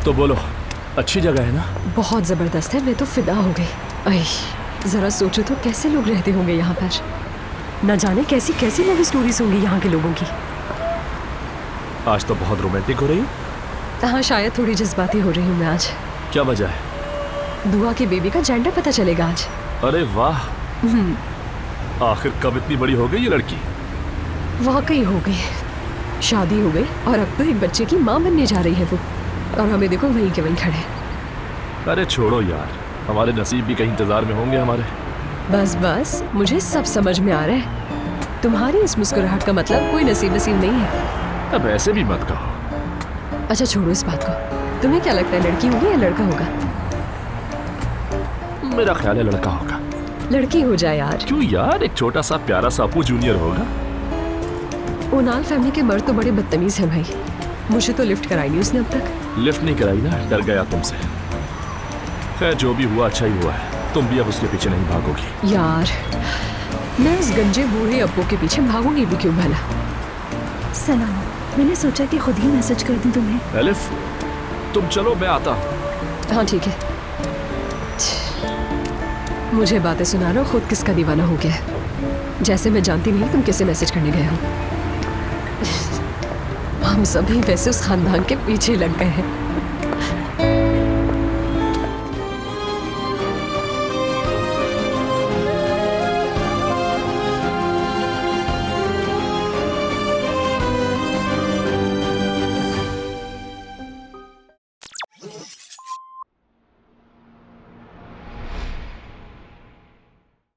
तो बोलो, अच्छी जगह है ना? बहुत जबरदस्त है, मैं तो फिदा हो गई। अय, जरा सोचो तो कैसे लोग रहते होंगे यहाँ पर। न जाने कैसी कैसी लव स्टोरीज होंगी यहाँ के लोगों की। आज तो बहुत रोमांटिक हो रही हो। हाँ, शायद थोड़ी जज्बाती हो रही हूँ मैं आज। क्या वजह है? दुआ की बेबी का जेंडर पता चलेगा आज। अरे वाह, आखिर कब इतनी बड़ी हो गई ये लड़की? वाकई हो गई, शादी हो गई और अब तो एक बच्चे की माँ बनने जा रही है वो। और हमें देखो वहीं के वहीं खड़े। अरे छोड़ो यार, हमारे नसीब भी कहीं इंतजार में होंगे हमारे। बस बस, मुझे सब समझ में आ रहा है। तुम्हारी इस मुस्कुराहट का मतलब कोई नसीब नसीब नहीं है। अब ऐसे भी मत कहो। अच्छा छोड़ो इस बात को। तुम्हें क्या लगता है, लड़की होगी या लड़का होगा? मेरा ख्याल है लड़का होगा। लड़की हो जाए यार। क्यों यार, एक छोटा सा प्यारा सा अपू जूनियर होगा। ओनाल फैमिली के मर्द तो बड़े बदतमीज हैं भाई। मुझे तो लिफ्ट कराई नहीं उसने अब तक। लिफ्ट नहीं कराई ना, डर गया तुमसे। खैर जो भी हुआ अच्छा ही हुआ है, तुम भी अब उसके पीछे नहीं भागोगी। यार मैं उस गंजे बूढ़े अब्बू के पीछे भागूंगी भी क्यों भला। सलाम, मैंने सोचा कि खुद ही मैसेज कर दूं तुम्हें। एलिफ, तुम चलो, मैं आता हूँ। हाँ ठीक है। मुझे बातें सुना रहे हो, खुद किसका दीवाना हो गया है। जैसे मैं जानती नहीं तुम किसे मैसेज करने गए हो। हम सभी वैसे उस खानदान के पीछे लग गए हैं।